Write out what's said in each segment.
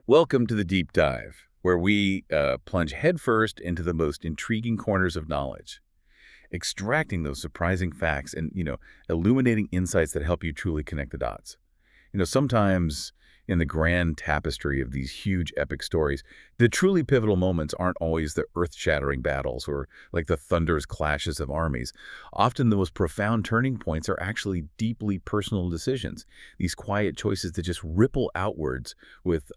Welcome to the Deep Dive, where we plunge headfirst into the most intriguing corners of knowledge, extracting those surprising facts and, illuminating insights that help you truly connect the dots. Sometimes in the grand tapestry of these huge epic stories, the truly pivotal moments aren't always the earth-shattering battles or like the thunderous clashes of armies. Often the most profound turning points are actually deeply personal decisions, these quiet choices that just ripple outwards with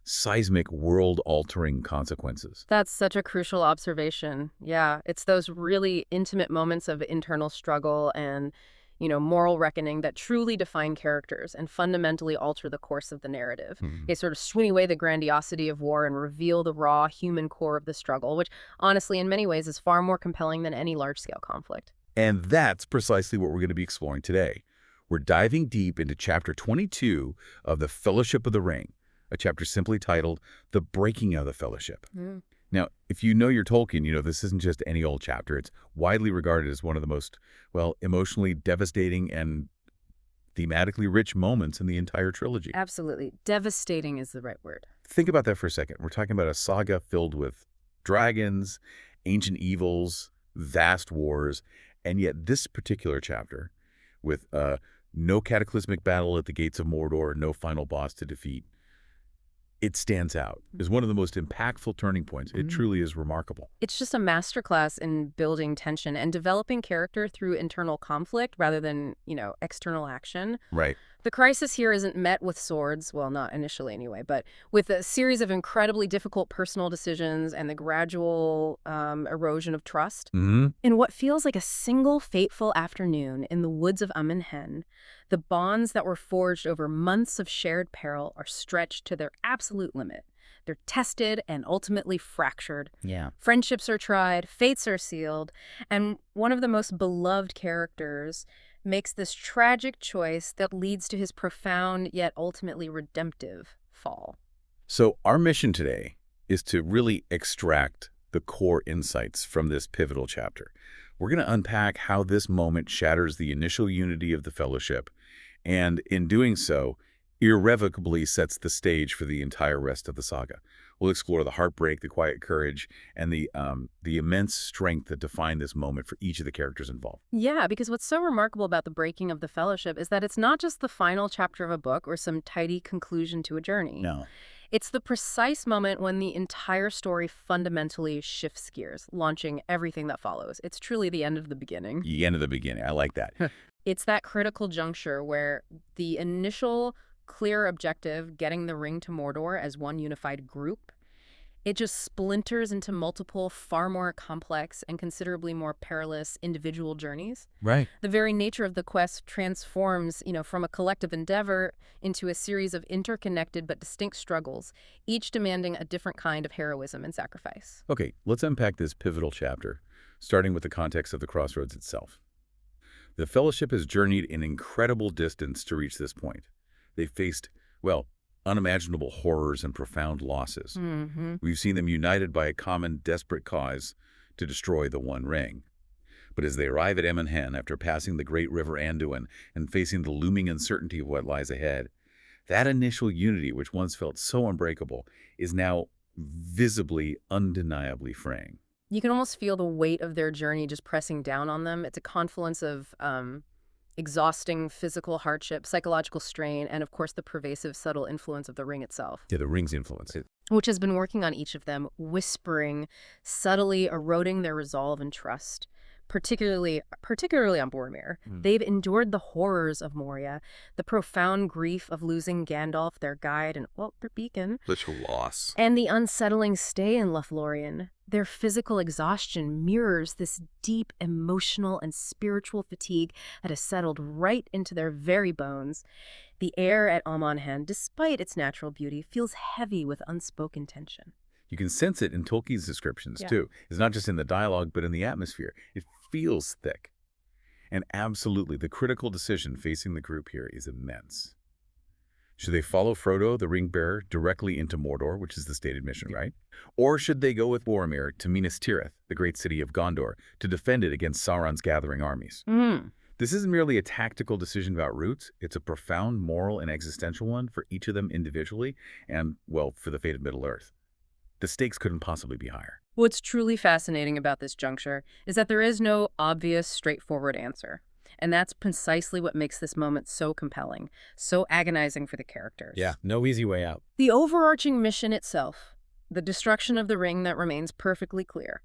seismic, world-altering consequences. That's such a crucial observation. Yeah, it's those really intimate moments of internal struggle and, moral reckoning that truly define characters and fundamentally alter the course of the narrative. Mhm. They sort of swing away the grandiosity of war and reveal the raw human core of the struggle, which honestly, in many ways, is far more compelling than any large-scale conflict. And that's precisely what we're going to be exploring today. We're diving deep into Chapter 22 of The Fellowship of the Ring, a chapter simply titled The Breaking of the Fellowship. Mm. Now, if you know your Tolkien, this isn't just any old chapter. It's widely regarded as one of the most, emotionally devastating and thematically rich moments in the entire trilogy. Absolutely. Devastating is the right word. Think about that for a second. We're talking about a saga filled with dragons, ancient evils, vast wars, and yet this particular chapter, with no cataclysmic battle at the gates of Mordor, no final boss to defeat, it stands out as one of the most impactful turning points. It truly is remarkable. It's just a masterclass in building tension and developing character through internal conflict rather than, external action. Right. The crisis here isn't met with swords, well, not initially anyway, but with a series of incredibly difficult personal decisions and the gradual erosion of trust. Mm-hmm. In what feels like a single fateful afternoon in the woods of Hen, the bonds that were forged over months of shared peril are stretched to their absolute limit. They're tested and ultimately fractured. Yeah. Friendships are tried, fates are sealed, and one of the most beloved characters makes this tragic choice that leads to his profound yet ultimately redemptive fall. So our mission today is to really extract the core insights from this pivotal chapter. We're going to unpack how this moment shatters the initial unity of the Fellowship, and in doing so, irrevocably sets the stage for the entire rest of the saga. We'll explore the heartbreak, the quiet courage, and the immense strength that define this moment for each of the characters involved. Yeah, because what's so remarkable about the breaking of the Fellowship is that it's not just the final chapter of a book or some tidy conclusion to a journey. No. It's the precise moment when the entire story fundamentally shifts gears, launching everything that follows. It's truly the end of the beginning. The end of the beginning. I like that. It's that critical juncture where the initial clear objective, getting the ring to Mordor as one unified group, it just splinters into multiple, far more complex and considerably more perilous individual journeys. Right. The very nature of the quest transforms, from a collective endeavor into a series of interconnected but distinct struggles, each demanding a different kind of heroism and sacrifice. Okay, let's unpack this pivotal chapter, starting with the context of the crossroads itself. The Fellowship has journeyed an incredible distance to reach this point. They faced, unimaginable horrors and profound losses. Mm-hmm. We've seen them united by a common, desperate cause to destroy the One Ring. But as they arrive at Hen after passing the great river Anduin and facing the looming uncertainty of what lies ahead, that initial unity, which once felt so unbreakable, is now visibly, undeniably fraying. You can almost feel the weight of their journey just pressing down on them. It's a confluence of exhausting physical hardship, psychological strain, and of course the pervasive, subtle influence of the ring itself. Yeah, the ring's influence. Which has been working on each of them, whispering, subtly eroding their resolve and trust. Particularly on Boromir. They've endured the horrors of Moria, the profound grief of losing Gandalf, their guide, and, their beacon. Literal loss. And the unsettling stay in Lothlorien. Their physical exhaustion mirrors this deep emotional and spiritual fatigue that has settled right into their very bones. The air at Hen, despite its natural beauty, feels heavy with unspoken tension. You can sense it in Tolkien's descriptions, too. It's not just in the dialogue, but in the atmosphere. It feels thick. And absolutely, the critical decision facing the group here is immense. Should they follow Frodo, the ring-bearer, directly into Mordor, which is the stated mission, right? Or should they go with Boromir to Minas Tirith, the great city of Gondor, to defend it against Sauron's gathering armies? This isn't merely a tactical decision about roots, it's a profound moral and existential one for each of them individually and, well, for the fate of Middle-earth. The stakes couldn't possibly be higher. What's truly fascinating about this juncture is that there is no obvious, straightforward answer. And that's precisely what makes this moment so compelling, so agonizing for the characters. Yeah, no easy way out. The overarching mission itself, the destruction of the ring, that remains perfectly clear.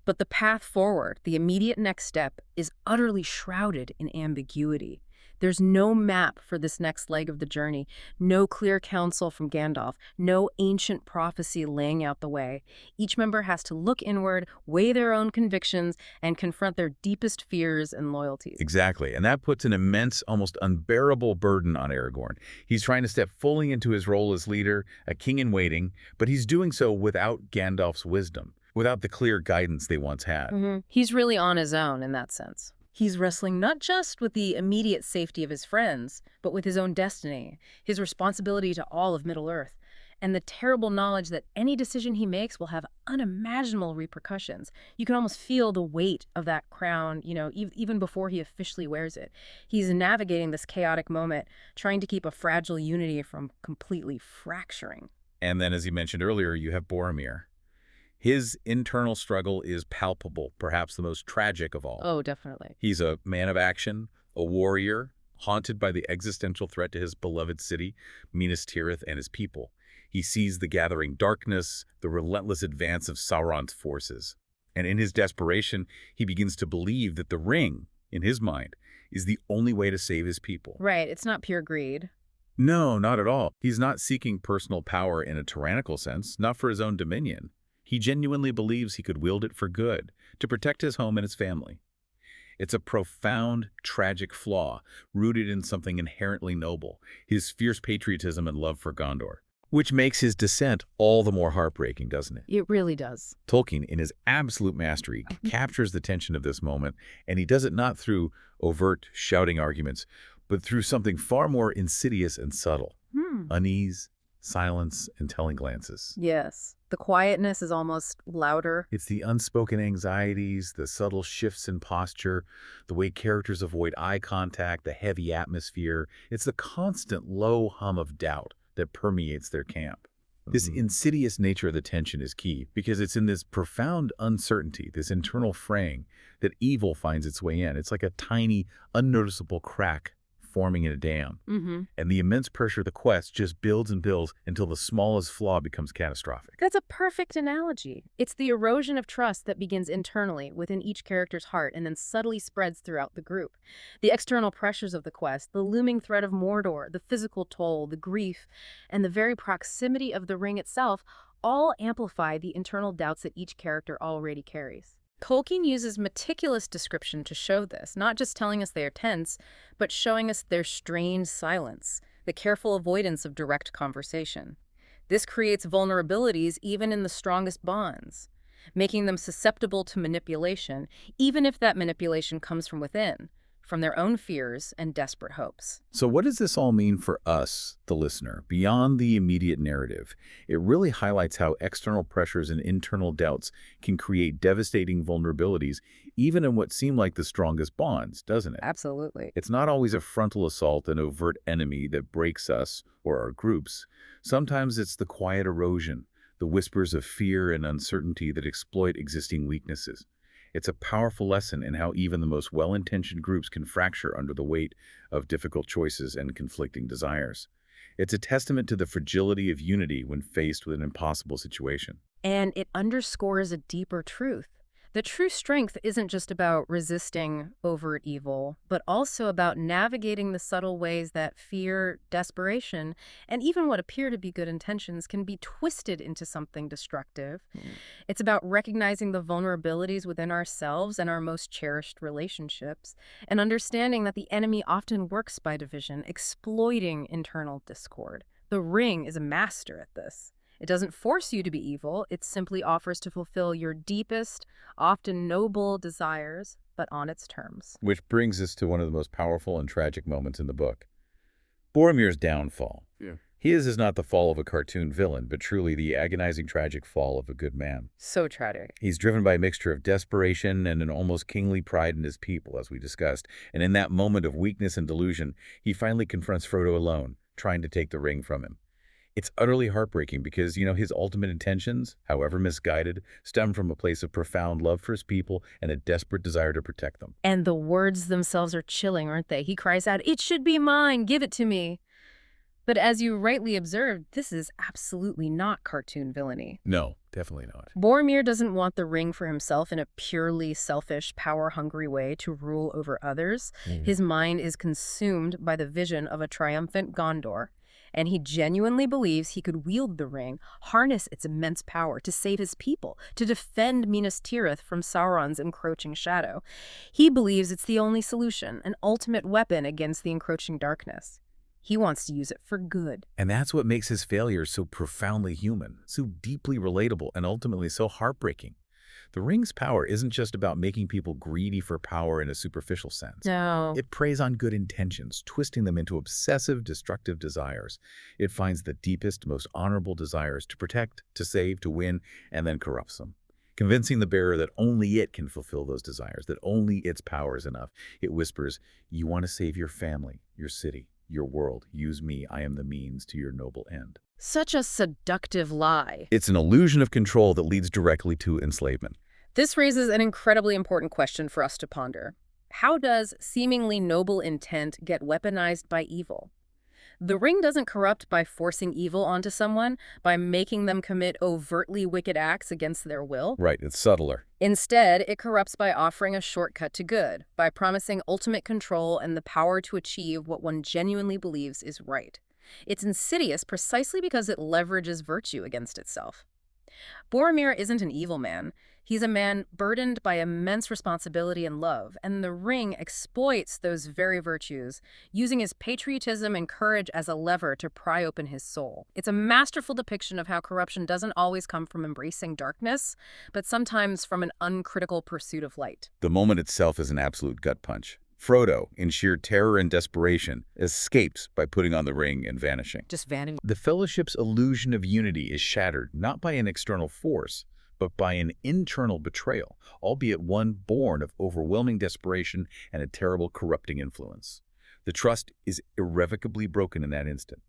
But the path forward, the immediate next step, is utterly shrouded in ambiguity. There's no map for this next leg of the journey, no clear counsel from Gandalf, no ancient prophecy laying out the way. Each member has to look inward, weigh their own convictions, and confront their deepest fears and loyalties. Exactly, and that puts an immense, almost unbearable burden on Aragorn. He's trying to step fully into his role as leader, a king in waiting, but he's doing so without Gandalf's wisdom, without the clear guidance they once had. He's really on his own in that sense. He's wrestling not just with the immediate safety of his friends, but with his own destiny, his responsibility to all of Middle-earth, and the terrible knowledge that any decision he makes will have unimaginable repercussions. You can almost feel the weight of that crown, even before he officially wears it. He's navigating this chaotic moment, trying to keep a fragile unity from completely fracturing. And then, as you mentioned earlier, you have Boromir. His internal struggle is palpable, perhaps the most tragic of all. Oh, definitely. He's a man of action, a warrior, haunted by the existential threat to his beloved city, Minas Tirith, and his people. He sees the gathering darkness, the relentless advance of Sauron's forces. And in his desperation, he begins to believe that the ring, in his mind, is the only way to save his people. Right, it's not pure greed. No, not at all. He's not seeking personal power in a tyrannical sense, not for his own dominion. He genuinely believes he could wield it for good, to protect his home and his family. It's a profound, tragic flaw, rooted in something inherently noble, his fierce patriotism and love for Gondor, which makes his descent all the more heartbreaking, doesn't it? It really does. Tolkien, in his absolute mastery, captures the tension of this moment, and he does it not through overt, shouting arguments, but through something far more insidious and subtle. Unease, silence, and telling glances. Yes. The quietness is almost louder. It's the unspoken anxieties, the subtle shifts in posture, the way characters avoid eye contact, the heavy atmosphere. It's the constant low hum of doubt that permeates their camp. This insidious nature of the tension is key because it's in this profound uncertainty, this internal fraying, that evil finds its way in. It's like a tiny, unnoticeable crack forming in a dam. And the immense pressure of the quest just builds and builds until the smallest flaw becomes catastrophic. That's a perfect analogy. It's the erosion of trust that begins internally within each character's heart and then subtly spreads throughout the group. The external pressures of the quest, the looming threat of Mordor, the physical toll, the grief, and the very proximity of the ring itself all amplify the internal doubts that each character already carries. Tolkien uses meticulous description to show this, not just telling us they are tense, but showing us their strained silence, the careful avoidance of direct conversation. This creates vulnerabilities even in the strongest bonds, making them susceptible to manipulation, even if that manipulation comes from within, from their own fears and desperate hopes. So what does this all mean for us, the listener, beyond the immediate narrative? It really highlights how external pressures and internal doubts can create devastating vulnerabilities, even in what seem like the strongest bonds, doesn't it? Absolutely. It's not always a frontal assault, an overt enemy that breaks us or our groups. Sometimes it's the quiet erosion, the whispers of fear and uncertainty that exploit existing weaknesses. It's a powerful lesson in how even the most well-intentioned groups can fracture under the weight of difficult choices and conflicting desires. It's a testament to the fragility of unity when faced with an impossible situation. And it underscores a deeper truth. The true strength isn't just about resisting overt evil, but also about navigating the subtle ways that fear, desperation, and even what appear to be good intentions can be twisted into something destructive. It's about recognizing the vulnerabilities within ourselves and our most cherished relationships, and understanding that the enemy often works by division, exploiting internal discord. The ring is a master at this. It doesn't force you to be evil, it simply offers to fulfill your deepest, often noble desires, but on its terms. Which brings us to one of the most powerful and tragic moments in the book. Boromir's downfall. His is not the fall of a cartoon villain, but truly the agonizing tragic fall of a good man. So tragic. He's driven by a mixture of desperation and an almost kingly pride in his people, as we discussed. And in that moment of weakness and delusion, he finally confronts Frodo alone, trying to take the ring from him. It's utterly heartbreaking because, his ultimate intentions, however misguided, stem from a place of profound love for his people and a desperate desire to protect them. And the words themselves are chilling, aren't they? He cries out, "It should be mine, give it to me." But as you rightly observed, this is absolutely not cartoon villainy. No, definitely not. Boromir doesn't want the ring for himself in a purely selfish, power-hungry way to rule over others. His mind is consumed by the vision of a triumphant Gondor, and he genuinely believes he could wield the ring, harness its immense power to save his people, to defend Minas Tirith from Sauron's encroaching shadow. He believes it's the only solution, an ultimate weapon against the encroaching darkness. He wants to use it for good. And that's what makes his failure so profoundly human, so deeply relatable, and ultimately so heartbreaking. The ring's power isn't just about making people greedy for power in a superficial sense. No. It preys on good intentions, twisting them into obsessive, destructive desires. It finds the deepest, most honorable desires to protect, to save, to win, and then corrupts them. Convincing the bearer that only it can fulfill those desires, that only its power is enough. It whispers, "You want to save your family, your city, your world. Use me. I am the means to your noble end." Such a seductive lie. It's an illusion of control that leads directly to enslavement. This raises an incredibly important question for us to ponder. How does seemingly noble intent get weaponized by evil? The ring doesn't corrupt by forcing evil onto someone, by making them commit overtly wicked acts against their will. Right, it's subtler. Instead, it corrupts by offering a shortcut to good, by promising ultimate control and the power to achieve what one genuinely believes is right. It's insidious precisely because it leverages virtue against itself. Boromir isn't an evil man. He's a man burdened by immense responsibility and love, and the ring exploits those very virtues, using his patriotism and courage as a lever to pry open his soul. It's a masterful depiction of how corruption doesn't always come from embracing darkness, but sometimes from an uncritical pursuit of light. The moment itself is an absolute gut punch. Frodo, in sheer terror and desperation, escapes by putting on the ring and vanishing. Just vanity. The Fellowship's illusion of unity is shattered not by an external force, but by an internal betrayal, albeit one born of overwhelming desperation and a terrible corrupting influence. The trust is irrevocably broken in that instant.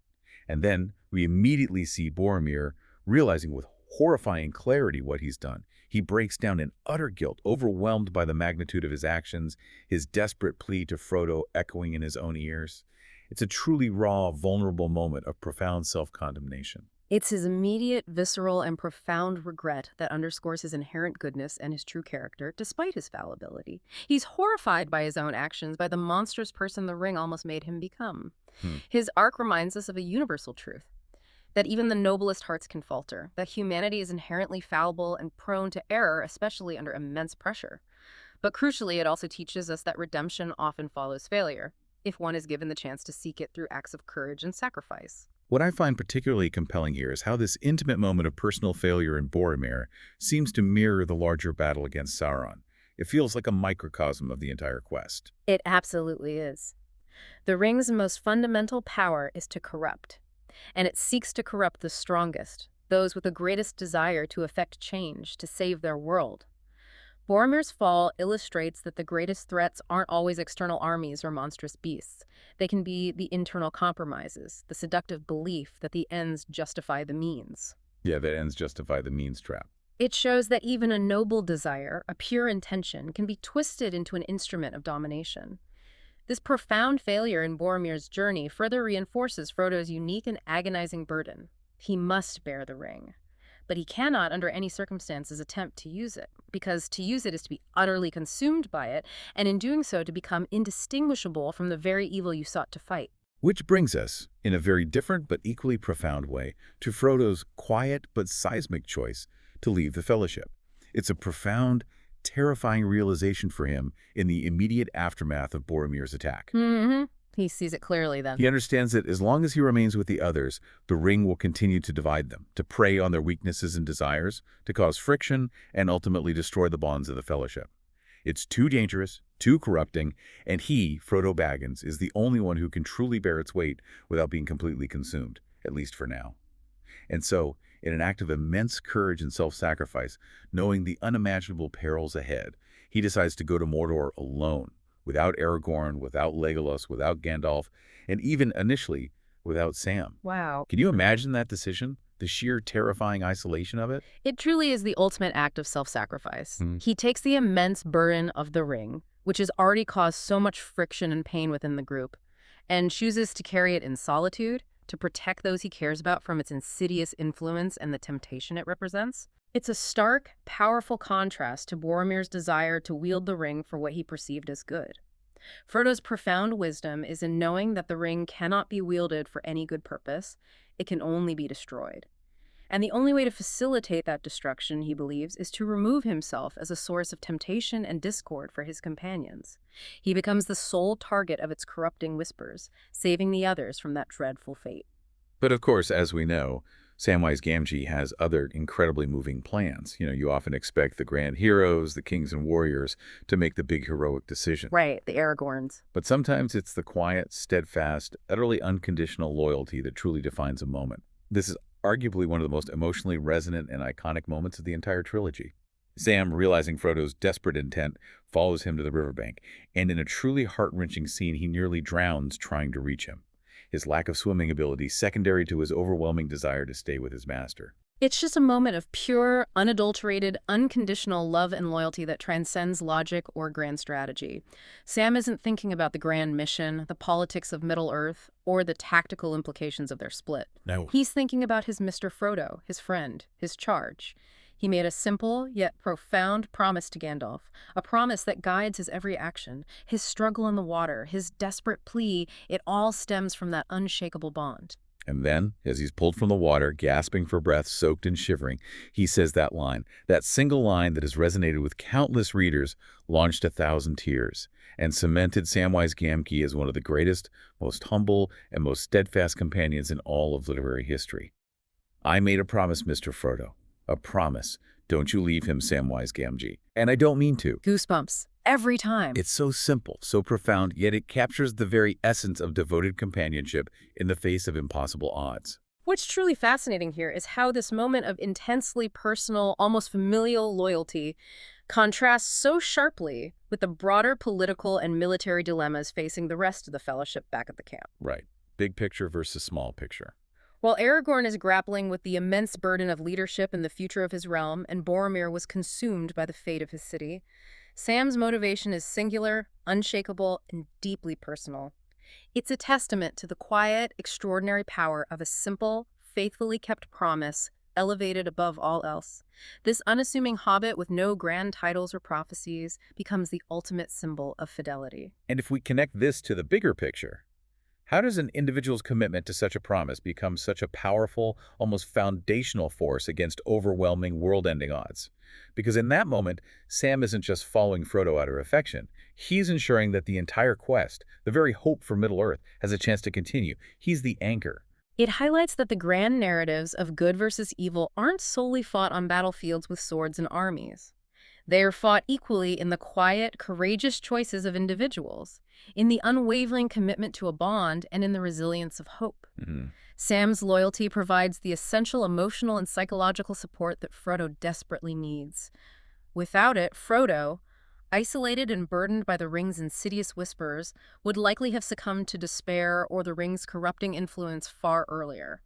And then we immediately see Boromir realizing with horrifying clarity what he's done. He breaks down in utter guilt, overwhelmed by the magnitude of his actions, his desperate plea to Frodo echoing in his own ears. It's a truly raw, vulnerable moment of profound self-condemnation. It's his immediate, visceral, and profound regret that underscores his inherent goodness and his true character, despite his fallibility. He's horrified by his own actions, by the monstrous person the ring almost made him become. His arc reminds us of a universal truth, that even the noblest hearts can falter, that humanity is inherently fallible and prone to error, especially under immense pressure. But crucially, it also teaches us that redemption often follows failure, if one is given the chance to seek it through acts of courage and sacrifice. What I find particularly compelling here is how this intimate moment of personal failure in Boromir seems to mirror the larger battle against Sauron. It feels like a microcosm of the entire quest. It absolutely is. The ring's most fundamental power is to corrupt, and it seeks to corrupt the strongest, those with the greatest desire to effect change, to save their world. Boromir's fall illustrates that the greatest threats aren't always external armies or monstrous beasts. They can be the internal compromises, the seductive belief that the ends justify the means. Yeah, that ends justify the means trap. It shows that even a noble desire, a pure intention, can be twisted into an instrument of domination. This profound failure in Boromir's journey further reinforces Frodo's unique and agonizing burden. He must bear the ring. But he cannot, under any circumstances, attempt to use it, because to use it is to be utterly consumed by it, and in doing so to become indistinguishable from the very evil you sought to fight. Which brings us, in a very different but equally profound way, to Frodo's quiet but seismic choice to leave the Fellowship. It's a profound, terrifying realization for him in the immediate aftermath of Boromir's attack. He sees it clearly then. He understands that as long as he remains with the others, the ring will continue to divide them, to prey on their weaknesses and desires, to cause friction, and ultimately destroy the bonds of the Fellowship. It's too dangerous, too corrupting, and he, Frodo Baggins, is the only one who can truly bear its weight without being completely consumed. at least for now. And so, in an act of immense courage and self-sacrifice, knowing the unimaginable perils ahead, he decides to go to Mordor alone, without Aragorn, without Legolas, without Gandalf, and even initially, without Sam. Wow. Can you imagine that decision? The sheer terrifying isolation of it? It truly is the ultimate act of self-sacrifice. Hmm. He takes the immense burden of the ring, which has already caused so much friction and pain within the group, and chooses to carry it in solitude to protect those he cares about from its insidious influence and the temptation it represents. It's a stark, powerful contrast to Boromir's desire to wield the ring for what he perceived as good. Frodo's profound wisdom is in knowing that the ring cannot be wielded for any good purpose. It can only be destroyed. And the only way to facilitate that destruction, he believes, is to remove himself as a source of temptation and discord for his companions. He becomes the sole target of its corrupting whispers, saving the others from that dreadful fate. But of course, as we know, Samwise Gamgee has other incredibly moving plans. You often expect the grand heroes, the kings and warriors, to make the big heroic decision. Right, the Aragorns. But sometimes it's the quiet, steadfast, utterly unconditional loyalty that truly defines a moment. This is arguably one of the most emotionally resonant and iconic moments of the entire trilogy. Sam, realizing Frodo's desperate intent, follows him to the riverbank, and in a truly heart-wrenching scene, he nearly drowns trying to reach him. His lack of swimming ability secondary to his overwhelming desire to stay with his master. It's just a moment of pure, unadulterated, unconditional love and loyalty that transcends logic or grand strategy. Sam isn't thinking about the grand mission, the politics of Middle-earth, or the tactical implications of their split. No. He's thinking about his Mr. Frodo, his friend, his charge. He made a simple yet profound promise to Gandalf, a promise that guides his every action. His struggle in the water, his desperate plea, it all stems from that unshakable bond. And then, as he's pulled from the water, gasping for breath, soaked and shivering, he says that line, that single line that has resonated with countless readers, launched 1,000 tears, and cemented Samwise Gamgee as one of the greatest, most humble, and most steadfast companions in all of literary history. I made a promise, Mr. Frodo. A promise. Don't you leave him, Samwise Gamgee. And I don't mean to. Goosebumps. Every time. It's so simple, so profound, yet it captures the very essence of devoted companionship in the face of impossible odds. What's truly fascinating here is how this moment of intensely personal, almost familial loyalty contrasts so sharply with the broader political and military dilemmas facing the rest of the Fellowship back at the camp. Right. Big picture versus small picture. While Aragorn is grappling with the immense burden of leadership and the future of his realm, and Boromir was consumed by the fate of his city, Sam's motivation is singular, unshakable, and deeply personal. It's a testament to the quiet, extraordinary power of a simple, faithfully kept promise, elevated above all else. This unassuming hobbit with no grand titles or prophecies becomes the ultimate symbol of fidelity. And if we connect this to the bigger picture, how does an individual's commitment to such a promise become such a powerful, almost foundational force against overwhelming world-ending odds? Because in that moment, Sam isn't just following Frodo out of affection. He's ensuring that the entire quest, the very hope for Middle-earth, has a chance to continue. He's the anchor. It highlights that the grand narratives of good versus evil aren't solely fought on battlefields with swords and armies. They are fought equally in the quiet, courageous choices of individuals, in the unwavering commitment to a bond, and in the resilience of hope. Sam's loyalty provides the essential emotional and psychological support that Frodo desperately needs. Without it, Frodo, isolated and burdened by the ring's insidious whispers, would likely have succumbed to despair or the ring's corrupting influence far earlier.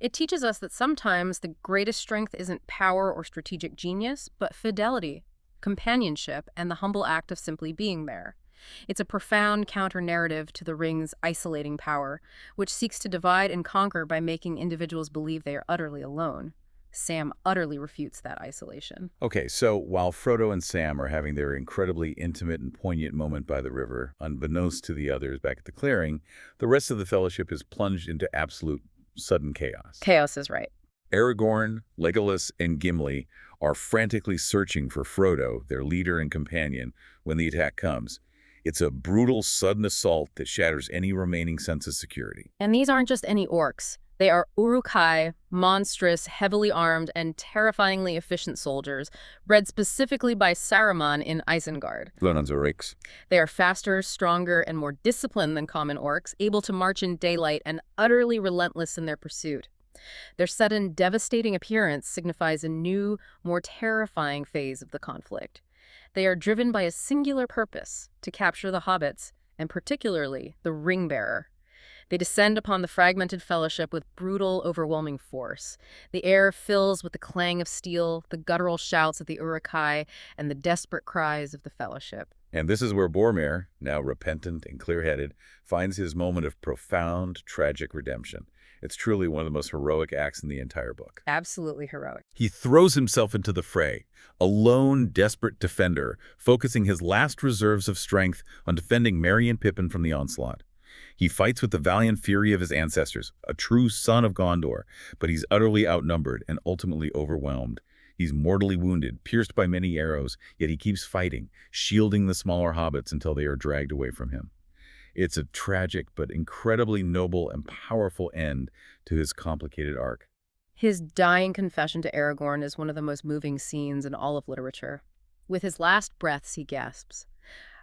It teaches us that sometimes the greatest strength isn't power or strategic genius, but fidelity, companionship, and the humble act of simply being there. It's a profound counter-narrative to the ring's isolating power, which seeks to divide and conquer by making individuals believe they are utterly alone. Sam utterly refutes that isolation. Okay, so while Frodo and Sam are having their incredibly intimate and poignant moment by the river, unbeknownst to the others back at the clearing, the rest of the Fellowship is plunged into absolute sudden chaos. Chaos is right. Aragorn, Legolas, and Gimli are frantically searching for Frodo, their leader and companion, when the attack comes. It's a brutal, sudden assault that shatters any remaining sense of security. And these aren't just any orcs. They are Uruk-hai, monstrous, heavily armed, and terrifyingly efficient soldiers, bred specifically by Saruman in Isengard. Lonanzorix. They are faster, stronger, and more disciplined than common orcs, able to march in daylight and utterly relentless in their pursuit. Their sudden, devastating appearance signifies a new, more terrifying phase of the conflict. They are driven by a singular purpose, to capture the hobbits, and particularly the Ring-Bearer. They descend upon the fragmented fellowship with brutal, overwhelming force. The air fills with the clang of steel, the guttural shouts of the Uruk-hai, and the desperate cries of the fellowship. And this is where Boromir, now repentant and clear-headed, finds his moment of profound, tragic redemption. It's truly one of the most heroic acts in the entire book. Absolutely heroic. He throws himself into the fray, a lone, desperate defender, focusing his last reserves of strength on defending Merry and Pippin from the onslaught. He fights with the valiant fury of his ancestors, a true son of Gondor, but he's utterly outnumbered and ultimately overwhelmed. He's mortally wounded, pierced by many arrows, yet he keeps fighting, shielding the smaller hobbits until they are dragged away from him. It's a tragic but incredibly noble and powerful end to his complicated arc. His dying confession to Aragorn is one of the most moving scenes in all of literature. With his last breaths, he gasps,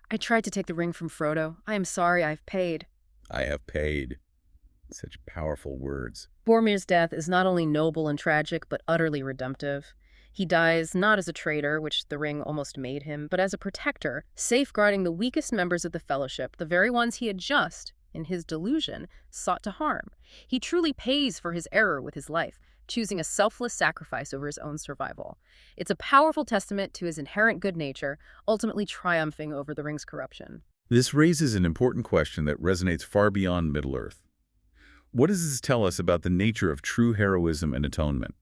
"I tried to take the ring from Frodo. I am sorry I've paid." I have paid. Such powerful words. Boromir's death is not only noble and tragic, but utterly redemptive. He dies not as a traitor, which the ring almost made him, but as a protector, safeguarding the weakest members of the Fellowship, the very ones he had just, in his delusion, sought to harm. He truly pays for his error with his life, choosing a selfless sacrifice over his own survival. It's a powerful testament to his inherent good nature, ultimately triumphing over the ring's corruption. This raises an important question that resonates far beyond Middle-earth. What does this tell us about the nature of true heroism and atonement?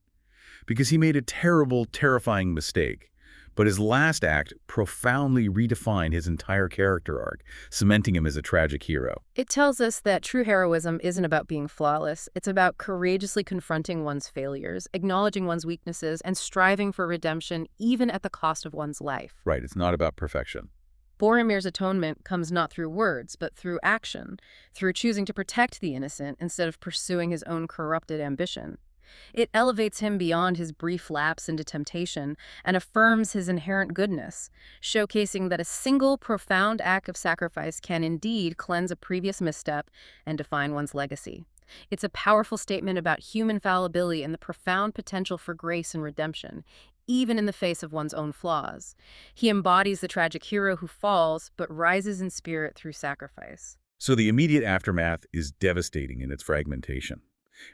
Because he made a terrible, terrifying mistake, but his last act profoundly redefined his entire character arc, cementing him as a tragic hero. It tells us that true heroism isn't about being flawless. It's about courageously confronting one's failures, acknowledging one's weaknesses, and striving for redemption even at the cost of one's life. Right, it's not about perfection. Boromir's atonement comes not through words, but through action, through choosing to protect the innocent instead of pursuing his own corrupted ambition. It elevates him beyond his brief lapse into temptation and affirms his inherent goodness, showcasing that a single profound act of sacrifice can indeed cleanse a previous misstep and define one's legacy. It's a powerful statement about human fallibility and the profound potential for grace and redemption, even in the face of one's own flaws. He embodies the tragic hero who falls, but rises in spirit through sacrifice. So the immediate aftermath is devastating in its fragmentation.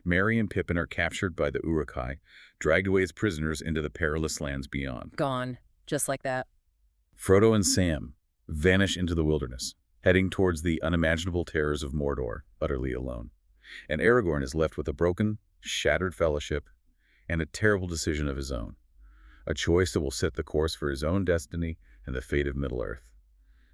Merry and Pippin are captured by the Uruk-hai, dragged away as prisoners into the perilous lands beyond. Gone, just like that. Frodo and Sam vanish into the wilderness, heading towards the unimaginable terrors of Mordor, utterly alone. And Aragorn is left with a broken, shattered fellowship and a terrible decision of his own. A choice that will set the course for his own destiny and the fate of Middle-earth.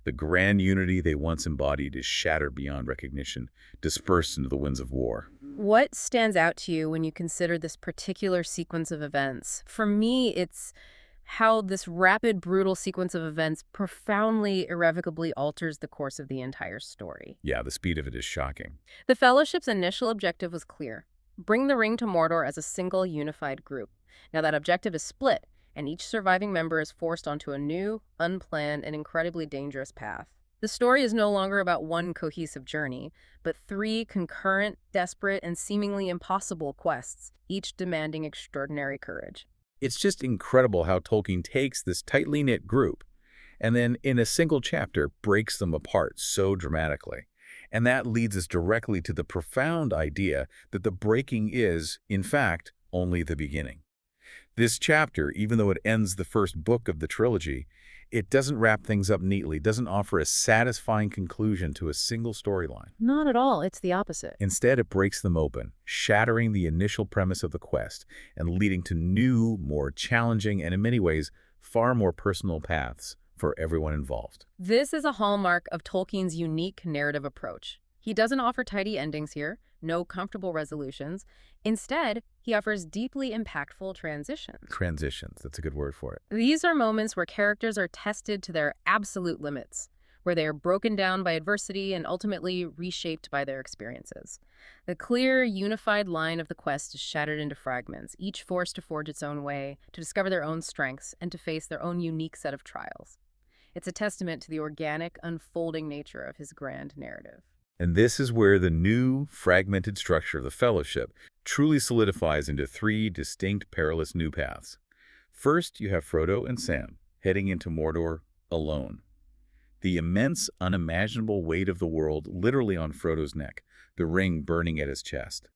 The grand unity they once embodied is shattered beyond recognition, dispersed into the winds of war. What stands out to you when you consider this particular sequence of events? For me, it's how this rapid, brutal sequence of events profoundly, irrevocably alters the course of the entire story. Yeah, the speed of it is shocking. The Fellowship's initial objective was clear: bring the ring to Mordor as a single, unified group. Now that objective is split, and each surviving member is forced onto a new, unplanned, and incredibly dangerous path. The story is no longer about one cohesive journey, but three concurrent, desperate, and seemingly impossible quests, each demanding extraordinary courage. It's just incredible how Tolkien takes this tightly knit group and then in a single chapter breaks them apart so dramatically. And that leads us directly to the profound idea that the breaking is, in fact, only the beginning. This chapter, even though it ends the first book of the trilogy, it doesn't wrap things up neatly, doesn't offer a satisfying conclusion to a single storyline. Not at all. It's the opposite. Instead, it breaks them open, shattering the initial premise of the quest and leading to new, more challenging, and in many ways, far more personal paths for everyone involved. This is a hallmark of Tolkien's unique narrative approach. He doesn't offer tidy endings here, no comfortable resolutions. Instead, he offers deeply impactful transitions. Transitions, that's a good word for it. These are moments where characters are tested to their absolute limits. where they are broken down by adversity and ultimately reshaped by their experiences. The clear, unified line of the quest is shattered into fragments, each forced to forge its own way, to discover their own strengths, and to face their own unique set of trials. It's a testament to the organic, unfolding nature of his grand narrative. And this is where the new, fragmented structure of the Fellowship truly solidifies into three distinct, perilous new paths. First, you have Frodo and Sam heading into Mordor alone. The immense, unimaginable weight of the world literally on Frodo's neck, the ring burning at his chest.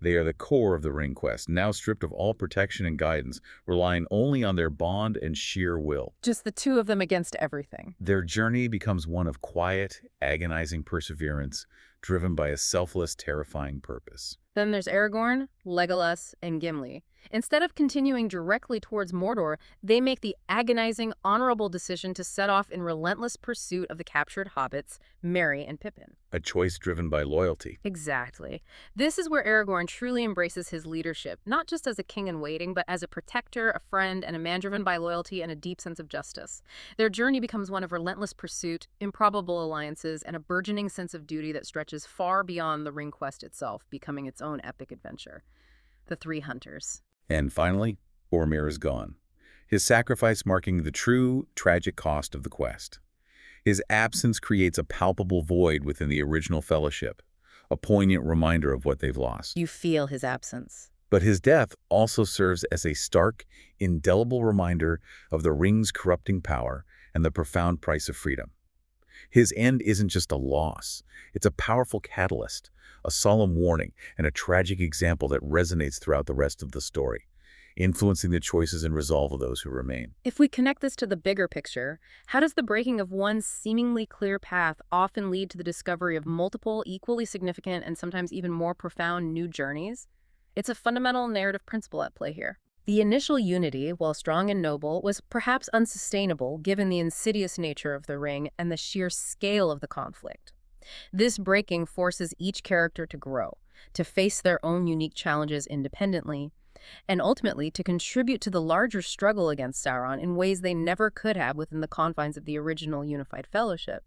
They are the core of the ring quest, now stripped of all protection and guidance, relying only on their bond and sheer will. Just the two of them against everything. Their journey becomes one of quiet, agonizing perseverance, driven by a selfless, terrifying purpose. Then there's Aragorn, Legolas, and Gimli. Instead of continuing directly towards Mordor, they make the agonizing, honorable decision to set off in relentless pursuit of the captured hobbits, Merry and Pippin. A choice driven by loyalty. Exactly. This is where Aragorn truly embraces his leadership, not just as a king in waiting, but as a protector, a friend, and a man driven by loyalty and a deep sense of justice. Their journey becomes one of relentless pursuit, improbable alliances, and a burgeoning sense of duty that stretches far beyond the ring quest itself, becoming its own epic adventure. The Three Hunters. And finally, Boromir is gone, his sacrifice marking the true, tragic cost of the quest. His absence creates a palpable void within the original Fellowship, a poignant reminder of what they've lost. You feel his absence. But his death also serves as a stark, indelible reminder of the ring's corrupting power and the profound price of freedom. His end isn't just a loss. It's a powerful catalyst, a solemn warning, and a tragic example that resonates throughout the rest of the story, influencing the choices and resolve of those who remain. If we connect this to the bigger picture, how does the breaking of one seemingly clear path often lead to the discovery of multiple, equally significant, and sometimes even more profound new journeys? It's a fundamental narrative principle at play here. The initial unity, while strong and noble, was perhaps unsustainable given the insidious nature of the ring and the sheer scale of the conflict. This breaking forces each character to grow, to face their own unique challenges independently, and ultimately to contribute to the larger struggle against Sauron in ways they never could have within the confines of the original unified fellowship.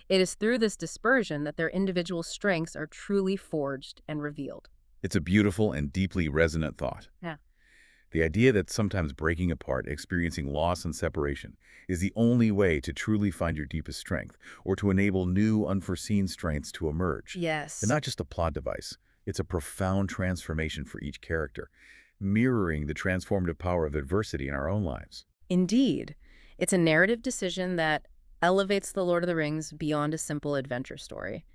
It is through this dispersion that their individual strengths are truly forged and revealed. It's a beautiful and deeply resonant thought. Yeah. The idea that sometimes breaking apart, experiencing loss and separation, is the only way to truly find your deepest strength, or to enable new, unforeseen strengths to emerge. Yes. And not just a plot device, it's a profound transformation for each character, mirroring the transformative power of adversity in our own lives. Indeed. It's a narrative decision that elevates The Lord of the Rings beyond a simple adventure story.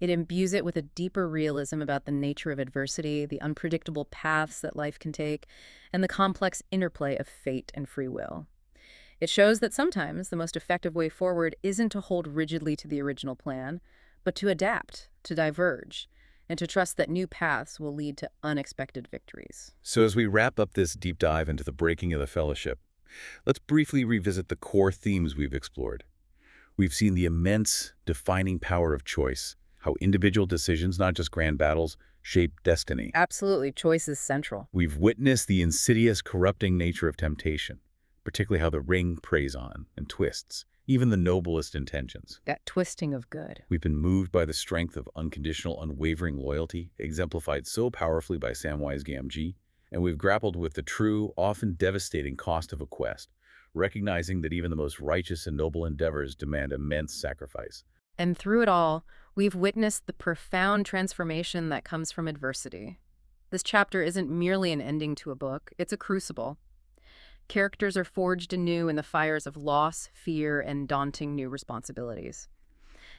It imbues it with a deeper realism about the nature of adversity, the unpredictable paths that life can take, and the complex interplay of fate and free will. It shows that sometimes the most effective way forward isn't to hold rigidly to the original plan, but to adapt, to diverge, and to trust that new paths will lead to unexpected victories. So as we wrap up this deep dive into the breaking of the Fellowship, let's briefly revisit the core themes we've explored. We've seen the immense, defining power of choice, how individual decisions, not just grand battles, shape destiny. Absolutely, choice is central. We've witnessed the insidious, corrupting nature of temptation, particularly how the ring preys on and twists, even the noblest intentions. That twisting of good. We've been moved by the strength of unconditional, unwavering loyalty, exemplified so powerfully by Samwise Gamgee, and we've grappled with the true, often devastating cost of a quest, recognizing that even the most righteous and noble endeavors demand immense sacrifice. And through it all, we've witnessed the profound transformation that comes from adversity. This chapter isn't merely an ending to a book, it's a crucible. Characters are forged anew in the fires of loss, fear, and daunting new responsibilities.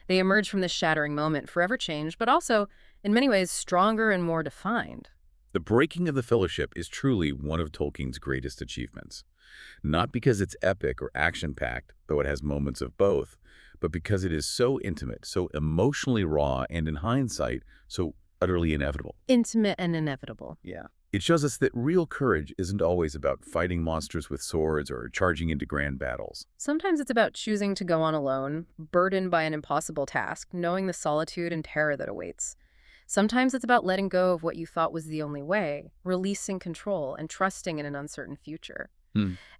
They emerge from this shattering moment forever changed, but also, in many ways, stronger and more defined. The breaking of the Fellowship is truly one of Tolkien's greatest achievements. Not because it's epic or action-packed, though it has moments of both, but because it is so intimate, so emotionally raw, and in hindsight, so utterly inevitable. Intimate and inevitable. Yeah. It shows us that real courage isn't always about fighting monsters with swords or charging into grand battles. Sometimes it's about choosing to go on alone, burdened by an impossible task, knowing the solitude and terror that awaits. Sometimes it's about letting go of what you thought was the only way, releasing control, and trusting in an uncertain future.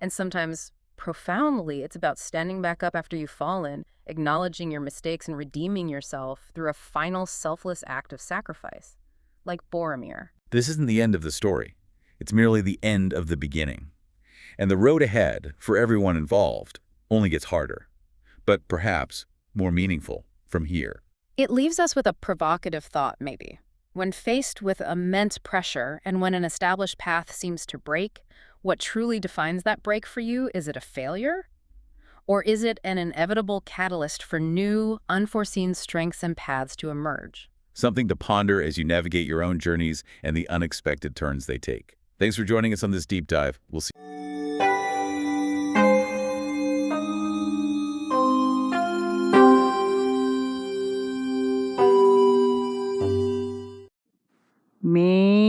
And sometimes Profoundly, it's about standing back up after you've fallen, acknowledging your mistakes and redeeming yourself through a final selfless act of sacrifice. Like Boromir. This isn't the end of the story. It's merely the end of the beginning. And the road ahead, for everyone involved, only gets harder, but perhaps more meaningful from here. It leaves us with a provocative thought, maybe. When faced with immense pressure and when an established path seems to break, what truly defines that break for you? Is it a failure? Or is it an inevitable catalyst for new, unforeseen strengths and paths to emerge? Something to ponder as you navigate your own journeys and the unexpected turns they take. Thanks for joining us on this deep dive. We'll see. Me.